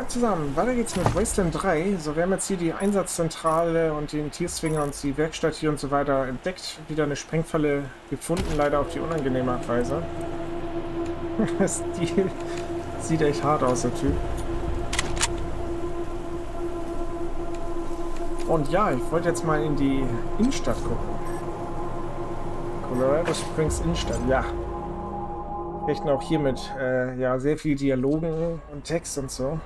Hi zusammen, weiter geht's mit Wasteland 3. So, wir haben jetzt hier die Einsatzzentrale und den Tierzwinger und die Werkstatt hier und so weiter entdeckt. Wieder eine Sprengfalle gefunden, leider auf die unangenehme Art und Weise. Die sieht echt hart aus, der Typ. Und ja, ich wollte jetzt mal in die Innenstadt gucken. Colorado Springs Innenstadt, ja. Wir rechnen auch hier mit ja, sehr viel Dialogen und Text und so.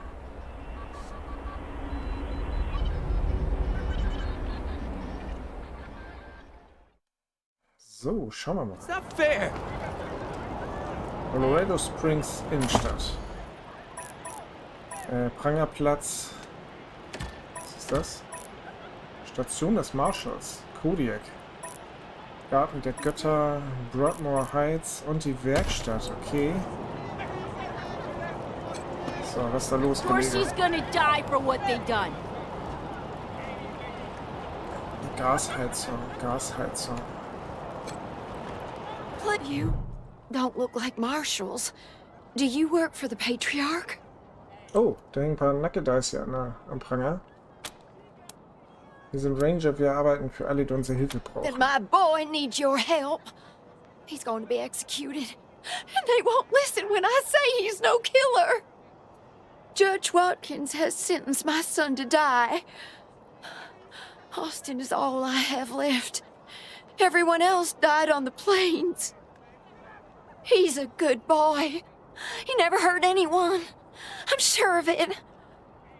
So, schauen wir mal. It's not fair. Colorado Springs Innenstadt. Prangerplatz. Was ist das? Station des Marshals. Kodiak. Garten der Götter. Broadmoor Heights und die Werkstatt. Okay. So, was ist da los, Of course Kollege? she's gonna die for what they done. Gasheizung. Gasheizung. You don't look like marshals. Do you work for the Patriarch? Oh, da hängen ein paar Nackedeis ja am Pranger. Wir sind Ranger, wir arbeiten für alle, die unsere Hilfe brauchen. Then my boy needs your help. He's going to be executed. And they won't listen when I say he's no killer. Judge Watkins has sentenced my son to die. Austin is all I have left. Everyone else died on the plains. He's a good boy. He never hurt anyone. I'm sure of it.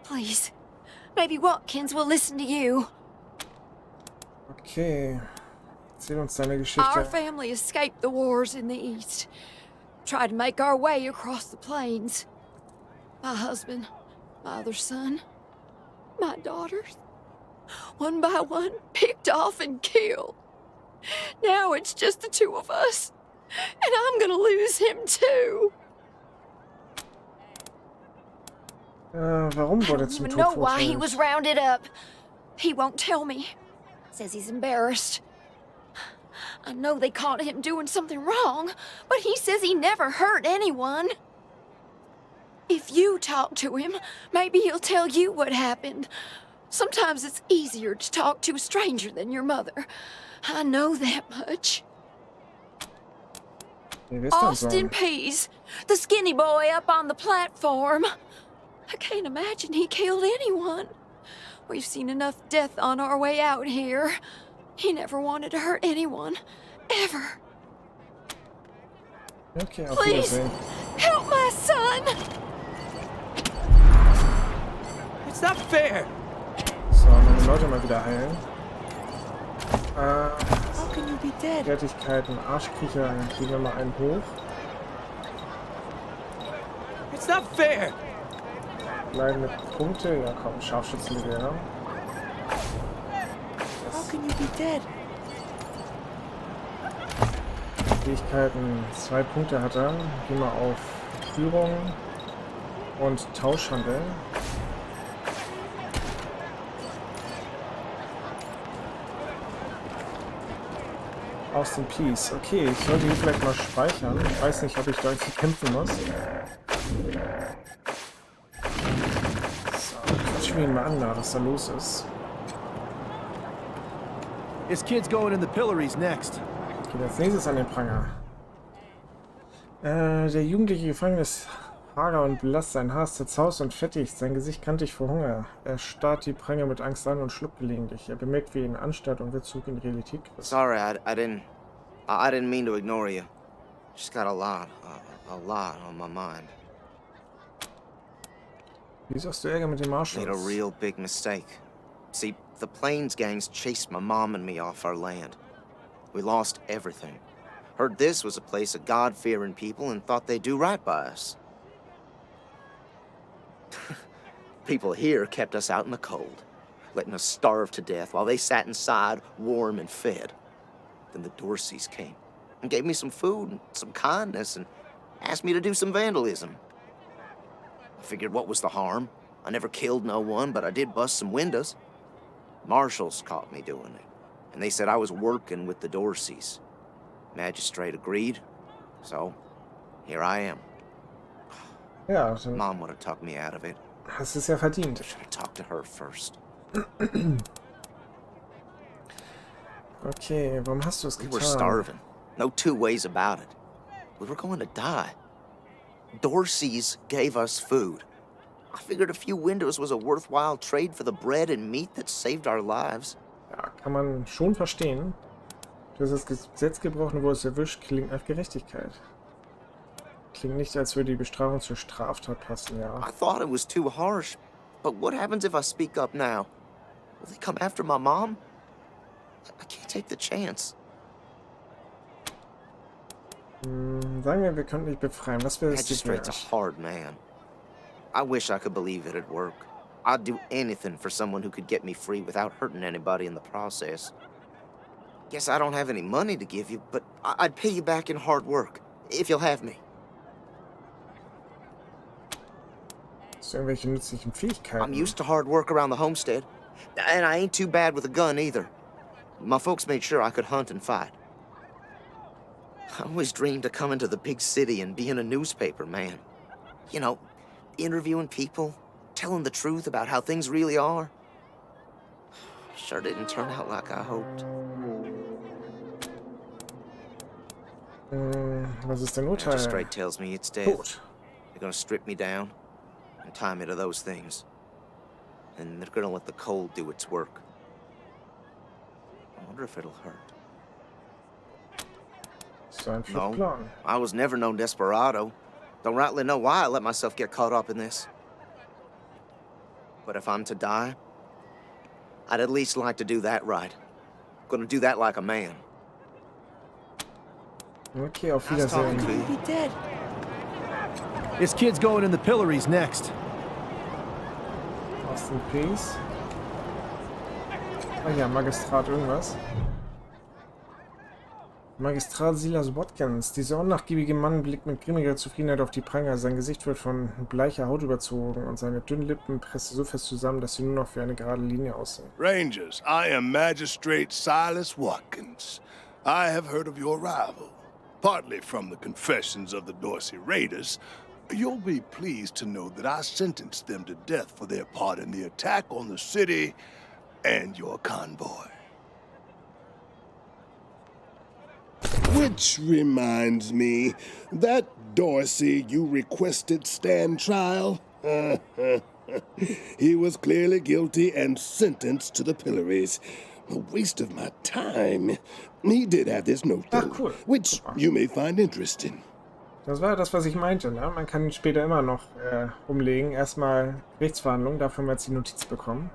Please, maybe Watkins will listen to you. Okay. Erzähl uns deine Our Geschichte. family escaped the wars in the East. Tried to make our way across the plains. My husband, my other son, my daughters. One by one, picked off and killed. Now it's just the two of us. And I'm gonna lose him too. Warum I wurde er don't zum even Tod know why he was verurteilt? rounded up. He won't tell me. Says he's embarrassed. I know they caught him doing something wrong, but he says he never hurt anyone. If you talk to him, maybe he'll tell you what happened. Sometimes it's easier to talk to a stranger than your mother. I know that much. Wer ist denn so? Austin Pease, the skinny boy up on the platform. I can't imagine he killed anyone. We've seen enough death on our way out here. He never wanted to hurt anyone. Ever. Okay, auf Please, Wiedersehen. help my son! It's not fair. So, meine Leute mal wieder heilen. How can you be dead? Fertigkeiten, Arschkriecher, gehen wir mal einen hoch. It's not fair. Bleibende Punkte, ja komm, Scharfschützengewehr. How can you be dead? Fähigkeiten, 2 Punkte hat er. Gehen wir auf Führung und Tauschhandel. Aus dem Peace. Okay, ich sollte hier vielleicht mal speichern. Ich weiß nicht, ob ich da jetzt kämpfen muss. So, quatschen wir ihn mal an, was da los ist. This kid's going in the pillories next. Geht als nächstes an den Pranger. Der jugendliche Gefangene ist hager und blass, sein Haar ist zerzaust und fettig, sein Gesicht kantig vor Hunger. Er starrt die Pranger mit Angst an und schluckt gelegentlich. Er bemerkt, wie ihn anstarrt und wird zurück in die Realität gerissen. Sorry, I didn't mean to ignore you. Just got a lot on my mind. Wieso hast du Ärger mit den Marshals? Made a real big mistake. See, the Plains gangs chased my mom and me off our land. We lost everything. Heard this was a place of God-fearing people and thought they'd do right by us. People here kept us out in the cold, letting us starve to death while they sat inside, warm and fed. Then the Dorseys came and gave me some food and some kindness and asked me to do some vandalism. I figured what was the harm? I never killed no one, but I did bust some windows. Marshals caught me doing it, and they said I was working with the Dorseys. Magistrate agreed, so here I am. Ja, dann Mom would have tucked me out of it. Das ist ja verdient. I should have talked to her first. Okay, warum hast du es We were getan? starving. No two ways about it. We were going to die. Dorsey's gave us food. I figured a few windows was a worthwhile trade for the bread and meat that saved our lives. Ja, kann man schon verstehen. Du hast das Gesetz gebrochen, wo es erwischt, klingt nach Gerechtigkeit. Klingt nicht, als würde die Bestrafung zur Straftat passen, ja. I thought it was too harsh, but what happens if I speak up now? Will they come after my mom? I can't take the chance. Sagen wir könnten dich befreien. Was wäre es dir Magistrate's a wert? hard man. I wish I could believe it'd work. I'd do anything for someone who could get me free without hurting anybody in the process. Guess I don't have any money to give you, but I'd pay you back in hard work, if you'll have me. Hast du irgendwelche nützlichen Fähigkeiten? I'm used to hard work around the homestead, and I ain't too bad with a gun either. My folks made sure I could hunt and fight. I always dreamed of coming to the big city and being a newspaper man. You know, interviewing people, telling the truth about how things really are. Sure didn't turn out like I hoped. Was ist dein Urteil? Magistrate tells me it's death. Tod. They're gonna strip me down and tie me to those things. And they're gonna let the cold do its work. I wonder if it'll hurt. So ein No, Plan. I was never no desperado. Don't rightly know why I let myself get caught up in this. But if I'm to die, I'd at least like to do that right. Gonna do that like a man. Okay, auf Nice talking Wiedersehen. to you. Be dead. This kid's going in the pillories next. Rest in Peace. Ah ja, Magistrat irgendwas. Magistrat Silas Watkins. Dieser unnachgiebige Mann blickt mit grimmiger Zufriedenheit auf die Pranger. Sein Gesicht wird von bleicher Haut überzogen und seine dünnen Lippen pressen so fest zusammen, dass sie nur noch wie eine gerade Linie aussehen. Rangers, I am Magistrate Silas Watkins. I have heard of your arrival, partly from the confessions of the Dorsey Raiders. You'll be pleased to know that I sentenced them to death for their part in the attack on the city and your convoy. Which reminds me, that Dorsey you requested stand trial? He was clearly guilty and sentenced to the pillories. A waste of my time. He did have this note, though, cool. which you may find interesting. Das war das, was ich meinte. Ne? Man kann ihn später immer noch umlegen. Erstmal Gerichtsverhandlungen, dafür haben wir jetzt die Notiz bekommen.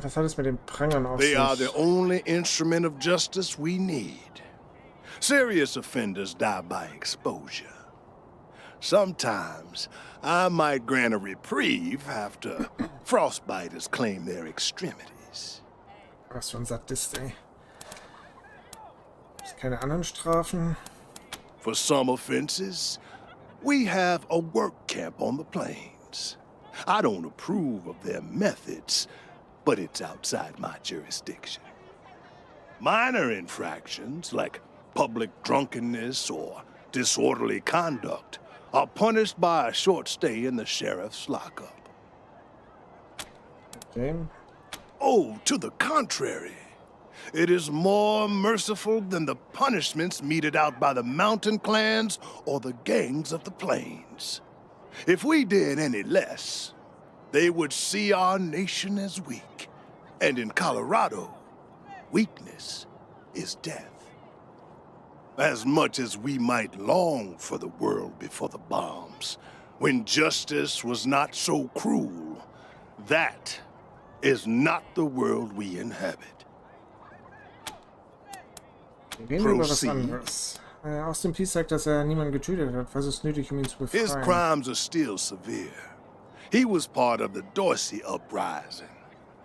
Was hat es mit den Prangern auf They are sich? the only instrument of justice we need. Serious offenders die by exposure. Sometimes I might grant a reprieve after frostbiters claim their extremities. Was für ein Sadist, ey. Gibt's keine anderen Strafen? For some offenses, we have a work camp on the plains. I don't approve of their methods, but it's outside my jurisdiction. Minor infractions, like public drunkenness or disorderly conduct, are punished by a short stay in the sheriff's lockup. Okay. Oh, to the contrary. It is more merciful than the punishments meted out by the mountain clans or the gangs of the plains. If we did any less, they would see our nation as weak. And in Colorado, weakness is death. As much as we might long for the world before the bombs, when justice was not so cruel, that is not the world we inhabit. Reden wir über was Proceed. anderes. Austin Pease sagt, dass er niemanden getötet hat. Was ist nötig, ihn zu His befreien? crimes are still severe. He was part of the Dorsey uprising.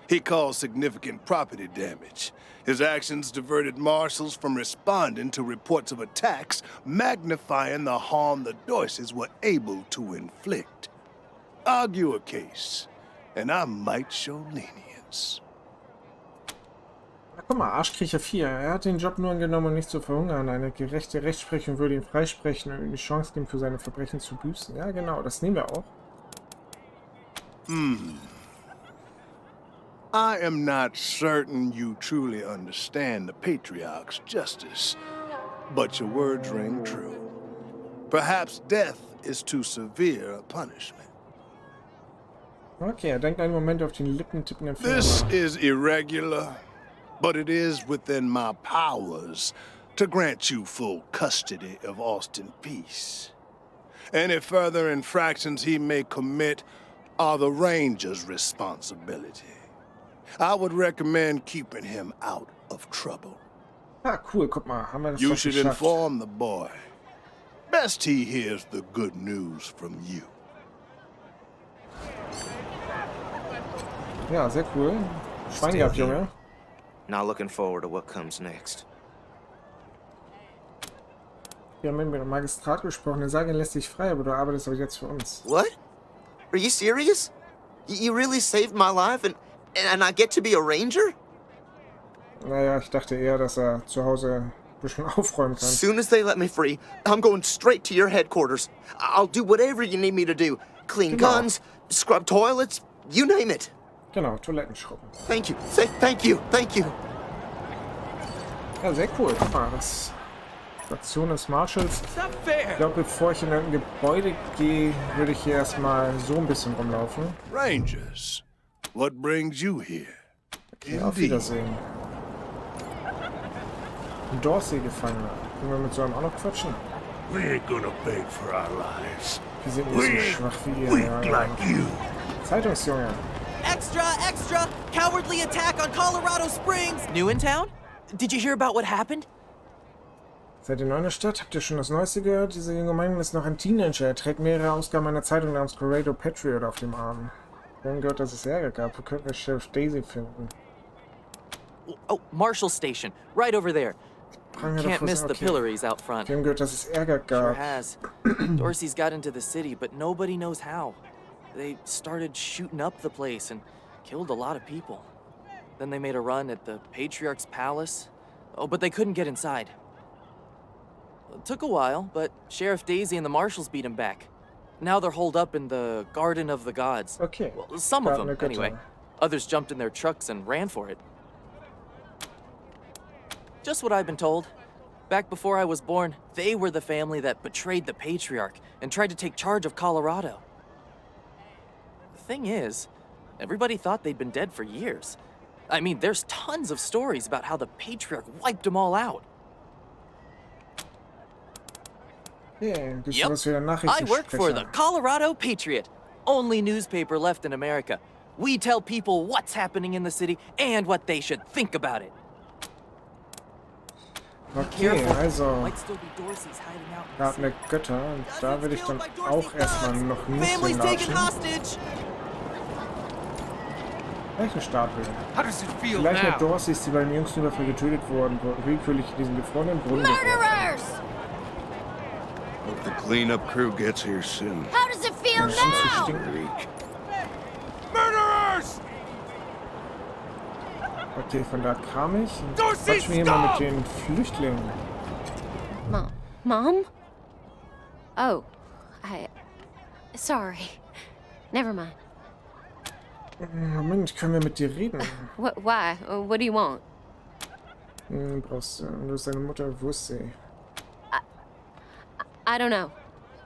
He caused significant property damage. His actions diverted marshals from responding to reports of attacks, magnifying the harm the Dorseys were able to inflict. Argue a case, and I might show lenience. Na, guck mal, Arschkriecher 4. Er hat den Job nur angenommen, um nicht zu verhungern. Eine gerechte Rechtsprechung würde ihn freisprechen und ihm die Chance geben, für seine Verbrechen zu büßen. Ja, genau, das nehmen wir auch. I am not certain you truly understand the Patriarch's justice, but your words ring true. Perhaps death is too severe a punishment. Okay, er denkt einen Moment auf den lippentippenden Finger This nach. is irregular, but it is within my powers to grant you full custody of Austin Pease. Any further infractions he may commit are the Ranger's responsibility. I would recommend keeping him out of trouble. Ah, cool, guck mal, haben wir das You doch should geschafft. inform the boy. Best he hears the good news from you. Ja, sehr cool. Schwein gehabt, Junge. Not looking forward to what comes next. Wir haben mit dem Magistrat gesprochen. Der Sagen lässt dich frei, aber du arbeitest aber jetzt für uns. What? Are you serious? You really saved my life and I get to be a ranger? Naja, ich dachte eher, dass er zu Hause ein bisschen aufräumen kann. As soon as they let me free, I'm going straight to your headquarters. I'll do whatever you need me to do. Clean Genau. guns, scrub toilets, you name it. Genau, Toilettenschrubben. Thank you. Thank you. Thank you. Ja, sehr cool. Guck mal, das Station des Marshalls. Ich glaube, bevor ich in ein Gebäude gehe, würde ich hier erstmal so ein bisschen rumlaufen. Rangers, what brings you here? Okay, auf Wiedersehen. Ein Dorsey-Gefangener. Können wir mit so einem auch noch quatschen? We ain't gonna beg for our lives. Wir sind nicht so schwach wie ihr. Weak Ja. like you. Zeitungsjunge. Extra, extra! Cowardly attack on Colorado Springs! New in town? Did you hear about what happened? Seid ihr neu in der Stadt? Habt ihr schon das Neueste gehört? Dieser junge Mann ist noch ein Teenager. Er trägt mehrere Ausgaben einer Zeitung namens Colorado Patriot auf dem Arm. Wir haben gehört, dass es Ärger gab. Wo könnten wir Sheriff Daisy finden? Oh, Marshall Station, right over there. Pranger Can't davor miss sein, the okay. pillories out front. Wir haben gehört, dass es Ärger Sure gab. has. Dorsey's got into the city, but nobody knows how. They started shooting up the place and killed a lot of people. Then they made a run at the Patriarch's palace. Oh, but they couldn't get inside. It took a while, but Sheriff Daisy and the marshals beat him back. Now they're holed up in the Garden of the Gods. Okay. Well, some of Garten them, der Götter. anyway. Others jumped in their trucks and ran for it. Just what I've been told. Back before I was born, they were the family that betrayed the Patriarch and tried to take charge of Colorado. The thing is, everybody thought they'd been dead for years. I mean, there's tons of stories about how the Patriarch wiped them all out. Yeah, gibt's Yep. was für I Nachrichtensprecher? work for the Colorado Patriot, only newspaper left in America. We tell people what's happening in the city and what they should think about it. Okay, also Might still be Dorsey's hiding out in the Garten der Götter. Und da will ich dann auch erstmal noch nicht Family's taken hinlatschen. hostage. Leichenstapel. How does it feel Vielleicht now? mit Dorseys, die beim jüngsten Überfall getötet wurden, willkürlich in diesen gefrorenen Brunnen geworfen. Murderers! Hope the cleanup crew gets here soon. How does it feel Das sind zu now? stinkig. Murderers! Okay, von da kam ich. Dorsey, Quatschen wir hier mal mit stop! den Flüchtlingen. Mom? Oh, sorry. Never mind. Moment, können wir mit dir reden? Why? What do you want? Du bist deine Mutter, wo ist sie? I don't know.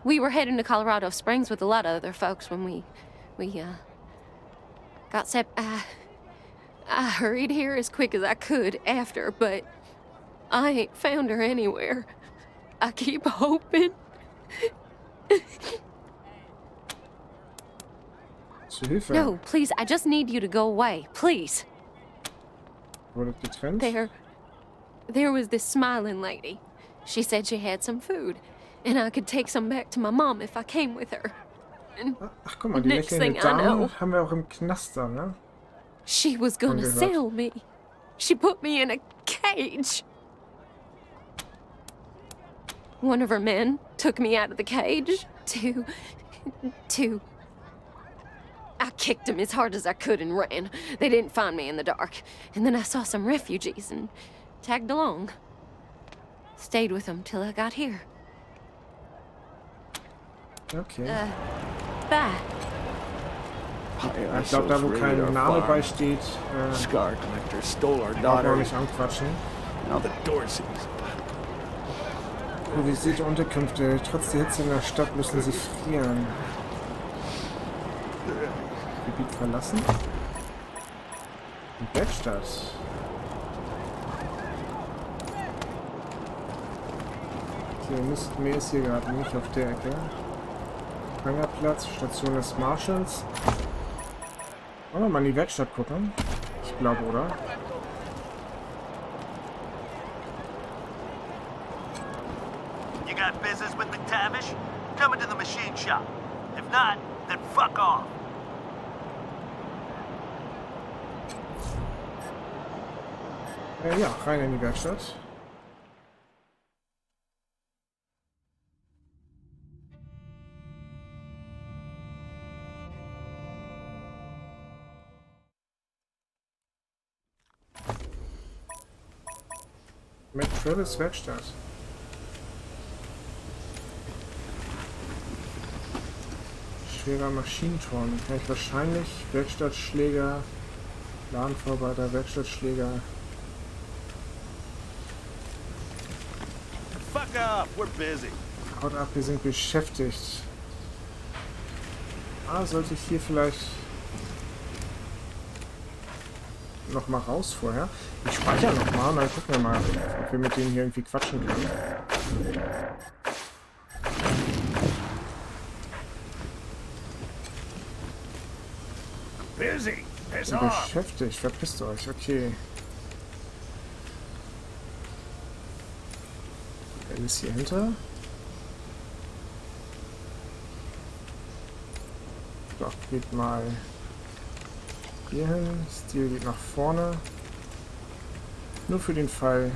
We were heading to Colorado Springs with a lot of other folks when we got I hurried here as quick as I could after, but I ain't found her anywhere. I keep hoping. Zu Hilfe. No, please, I just need you to go away, please. Wurdet getrennt? There was this smiling lady. She said she had some food, and I could take some back to my mom if I came with her. And Ach, guck mal, die Next lächelnde thing I know. Dame haben wir auch im Knaster, ne? she was gonna gehört. sell me. She put me in a cage. One of her men took me out of the cage to... I kicked him as hard as I could and ran. They didn't find me in the dark. And then I saw some refugees and tagged along. Stayed with them till I got here. Okay. Bye. Ich glaube, da wo kein Name bei steht, Scar collector stole our brauchen wir daughter. nicht anquatschen. Now the Dorseys. Improvisierte Unterkünfte. Trotz der Hitze in der Stadt müssen sie frieren. Gebiet verlassen. Die Werkstatt. Okay, mehr ist hier gerade nicht auf der Ecke. Hangarplatz, Station des Marshals. Wollen wir mal in die Werkstatt gucken? Ich glaube, oder? You got business with McTavish? Come into the machine shop. If not, then fuck off. Ja, rein in die Werkstatt. Mit Travis Werkstatt. Schwerer Maschinenturm. Kann ich wahrscheinlich Werkstattschläger, Ladenvorarbeiter, Werkstattschläger. Fuck off, we're busy. Haut ab, wir sind beschäftigt. Sollte ich hier vielleicht noch mal raus vorher? Ich speichere noch mal und dann gucken wir mal, ob wir mit denen hier irgendwie quatschen können. Busy. Piss Bin off. beschäftigt, verpisst euch, okay. Wer ist hier hinter? Doch, geht mal hier hin. Stil geht nach vorne. Nur für den Fall,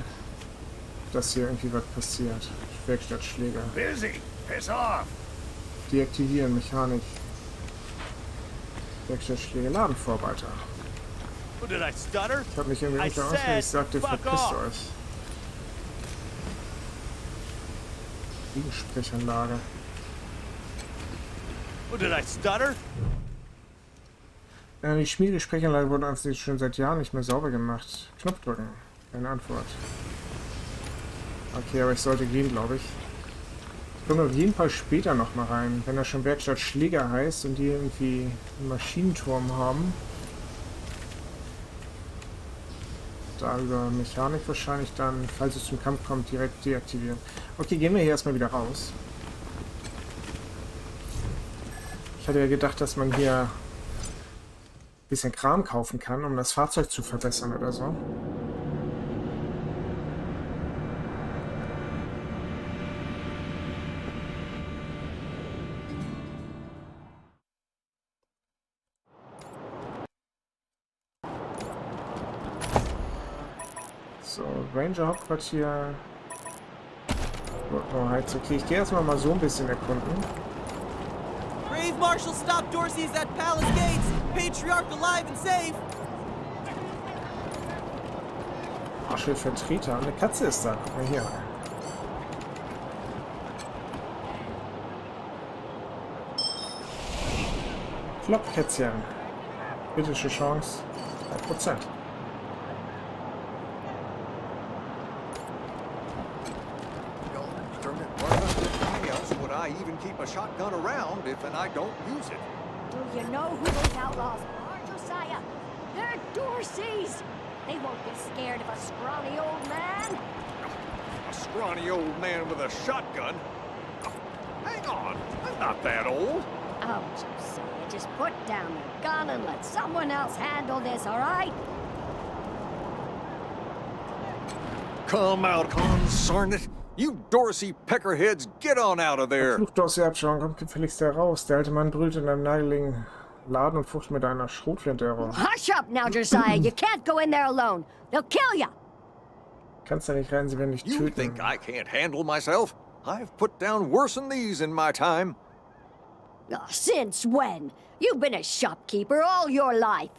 dass hier irgendwie was passiert. Werkstattschläger. Busy. Piss off. Deaktivieren, Mechanik. Werkstattschläge, Ladenvorarbeiter. Oh, did I stutter? Ich habe mich irgendwie I nicht ausgehört, ich sagte, fuck verpisst off. euch. Gegensprechanlage. Oh, did I stutter? Die Schmiedesprechanlage wurde uns schon seit Jahren nicht mehr sauber gemacht. Knopf drücken. Keine Antwort. Okay, aber ich sollte gehen, glaube ich. Ich komme auf jeden Fall später noch mal rein, wenn er schon Werkstattschläger heißt und die irgendwie einen Maschinenturm haben. Da über Mechanik wahrscheinlich dann, falls es zum Kampf kommt, direkt deaktivieren. Okay, gehen wir hier erstmal wieder raus. Ich hatte ja gedacht, dass man hier ein bisschen Kram kaufen kann, um das Fahrzeug zu verbessern oder so. So, Ranger Hauptquartier. Oh, Heiz. Okay, ich gehe erstmal mal so ein bisschen erkunden. Brave Marshal stopped Dorsey's at Palace Gates. Patriarch alive and safe. Marshal-Vertreter. Eine Katze ist da. Guck mal hier. Floppkätzchen. Kritische Chance. 3%. Would I even keep a shotgun around if and I don't use it? Do you know who those outlaws are, Josiah? They're Dorseys. They won't be scared of a scrawny old man. A scrawny old man with a shotgun? Hang on, I'm not that old. Oh, Josiah, just put down the gun and let someone else handle this, all right? Come out, consarn it. You Dorsey peckerheads, get on out of there. Flucht aus der Abschauung, kommt gefälligst heraus. Der alte Mann brüllt in einem naheliegenden Laden und fucht mit einer Schrotflinte herum. Hush up now, Josiah. You can't go in there alone. They'll kill you. Kannst da nicht rein, sie werden dich You töten. think I can't handle myself? I've put down worse than these in my time. Oh, since when? You've been a shopkeeper all your life.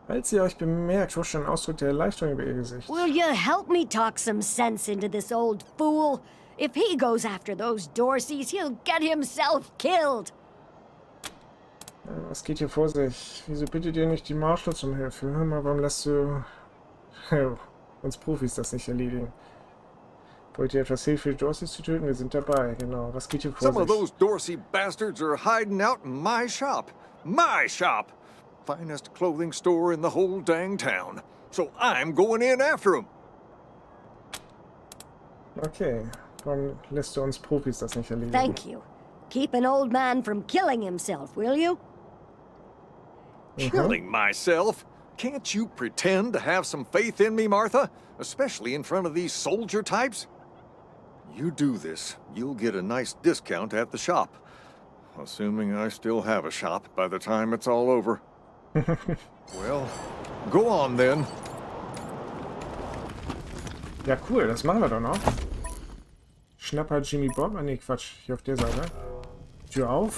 Als ihr euch bemerkt, wusch ein Ausdruck der Erleichterung über ihr Gesicht. Will you help me talk some sense into this old fool? If he goes after those Dorseys, he'll get himself killed. Was geht hier vor sich? Wieso bittet ihr nicht die Marshals um Hilfe? Hör mal, warum lässt du uns Profis das nicht erledigen? Wollt ihr etwas Hilfe für Dorsey zu töten? Wir sind dabei, genau. Was geht hier vor Some of sich? those Dorsey bastards are hiding out in my shop. My shop! Finest clothing store in the whole dang town. So I'm going in after them. Okay, warum lässt du uns Profis das nicht erledigen? Thank you. Keep an old man from killing himself, will you? Killing myself? Can't you pretend to have some faith in me, Martha? Especially in front of these soldier types? You do this, you'll get a nice discount at the shop. Assuming I still have a shop by the time it's all over. Well, go on then. Ja, cool, das machen wir doch noch. Schnapper Jimmy Bob. Ah, nee, Quatsch. Hier auf der Seite. Tür auf.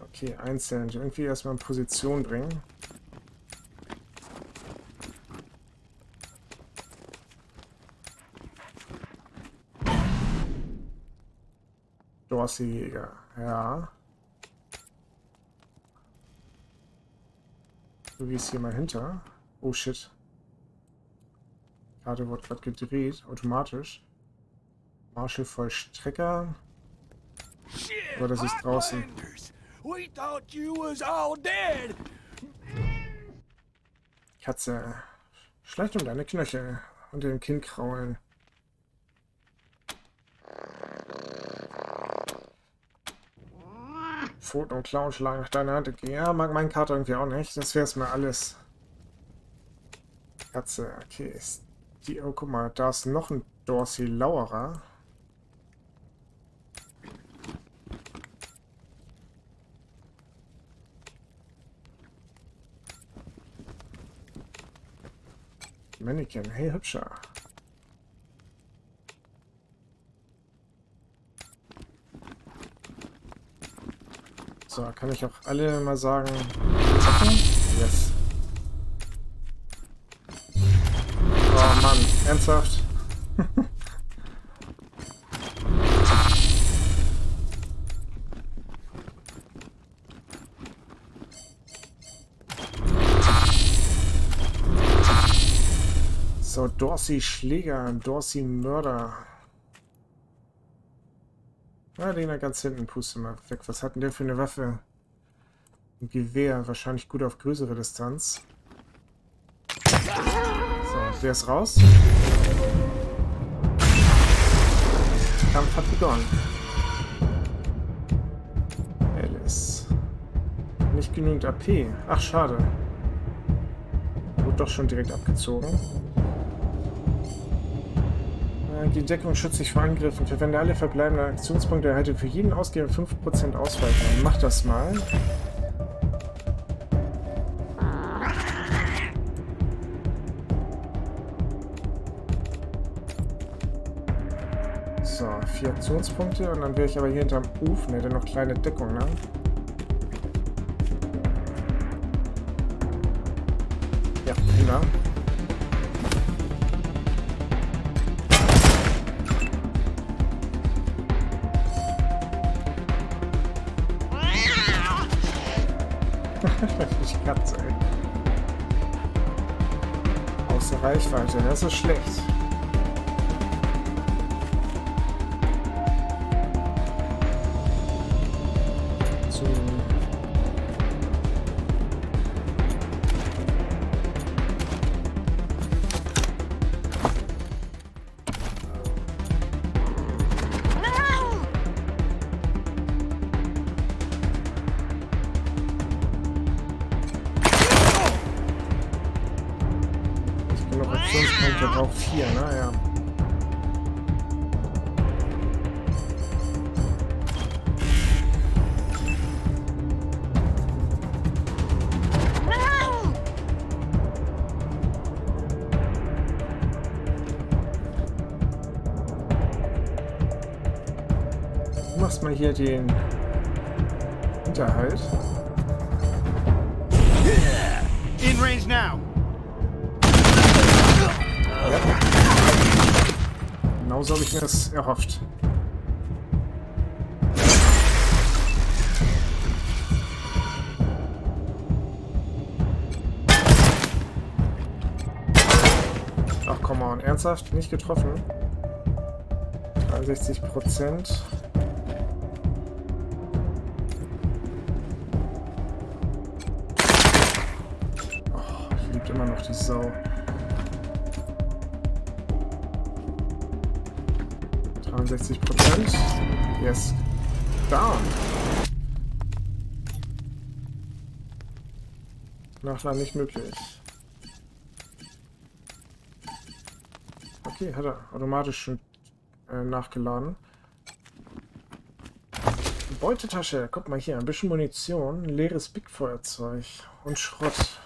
Okay, einzeln. Irgendwie erstmal in Position bringen. Dorsey-Jäger. Ja. So wie es hier mal hinter. Oh shit. Karte wurde gerade gedreht, automatisch. Marshall Vollstrecker. Aber das ist draußen. Katze. Schleicht um deine Knöchel. Unter dem Kinn kraulen. Pfoten und Klauen schlagen nach deiner Hand. Ja, mag mein Kater irgendwie auch nicht. Das wäre es mal alles. Katze, okay. Ist die, oh, guck mal, da ist noch ein Dorsey Lauerer. Mannequin, hey, hübscher. So, kann ich auch alle mal sagen. Yes. Oh Mann, ernsthaft? So, Dorsey Schläger, Dorsey Mörder. Ja, den da ganz hinten, puste mal weg. Was hat denn der für eine Waffe? Ein Gewehr, wahrscheinlich gut auf größere Distanz. So, der ist raus. Kampf hat begonnen. Alice. Nicht genügend AP. Ach, schade. Wurde doch schon direkt abgezogen. Die Deckung schützt sich vor Angriffen. Verwende alle verbleibenden Aktionspunkte. Erhalte für jeden ausgehenden 5% Ausweichung. Mach das mal. So, 4 Aktionspunkte. Und dann wäre ich aber hier hinterm Ofen. Hätte noch kleine Deckung, ne? Ja, prima. Ich Katze, ey. Außer Reichweite, das ist schlecht. Der braucht 4, ne? Ja. Du machst mal hier den Hinterhalt. In range now. Ja. Genauso habe ich mir das erhofft. down. Ernsthaft? Nicht getroffen? 63%. Oh, ich liebe immer noch die Sau. 63%. Yes. Down. Nachladen nicht möglich. Okay, hat er automatisch schon nachgeladen. Beutetasche. Guck mal hier. Ein bisschen Munition. Ein leeres Big-Feuerzeug. Und Schrott.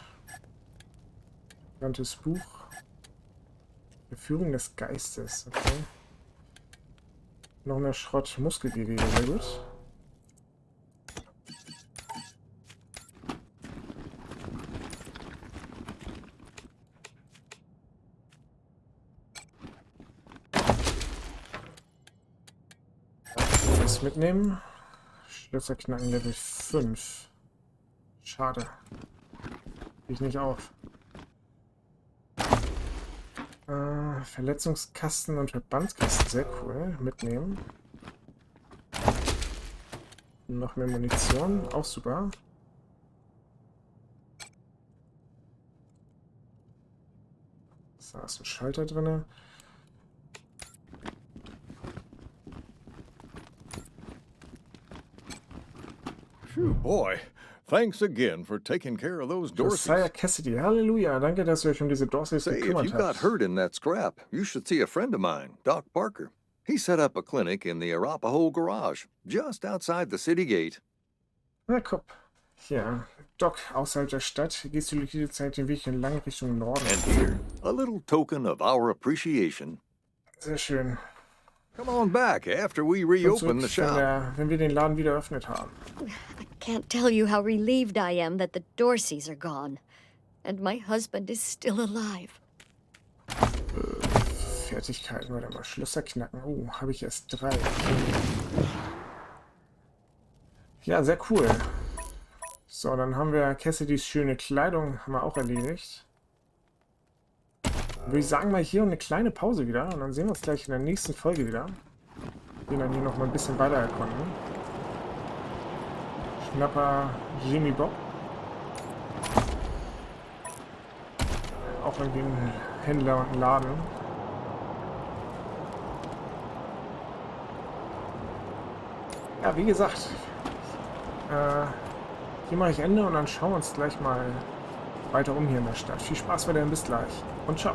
Ganzes Buch. Führung des Geistes. Okay. Noch mehr Schrott. Muskelgewebe. Sehr gut. Das mitnehmen. Schlösser knacken Level 5. Schade. Krieg ich nicht auf. Verletzungskasten und Verbandskasten. Sehr cool. Mitnehmen. Noch mehr Munition. Auch super. Da ist ein Schalter drin. Phew, boy. Thanks again for taking care of those Dorseys. Casadys. Halleluja. Danke, dass ihr euch diese Dorseys Say, if gekümmert you got habt. hurt in that scrap, you should see a friend of mine, Doc Parker. He set up a clinic in the Arapahoe garage, just outside the city gate. Na, guck. Hier. Doc, außerhalb der Stadt. Gehst du jede Zeit den Weg entlang Richtung Norden. And here, a little token of our appreciation. Sehr schön. Come on back after we Und reopen the zurück, shop. wenn wir den Laden wieder eröffnet haben. I can't tell you how relieved I am that the Dorseys are gone. And my husband is still alive. Fertigkeiten, warte mal. Schlösser knacken. Oh, habe ich erst 3. Ja, sehr cool. So, dann haben wir Casadys schöne Kleidung. Haben wir auch erledigt. Würde ich sagen, mal hier eine kleine Pause wieder. Und dann sehen wir uns gleich in der nächsten Folge wieder. Wir dann hier noch mal ein bisschen weiter erkunden. Schnapper Jimmy Bob. Auch irgendwie ein Händler und ein Laden. Ja, wie gesagt. Hier mache ich Ende und dann schauen wir uns gleich mal weiter um hier in der Stadt. Viel Spaß weiterhin, bis gleich und ciao.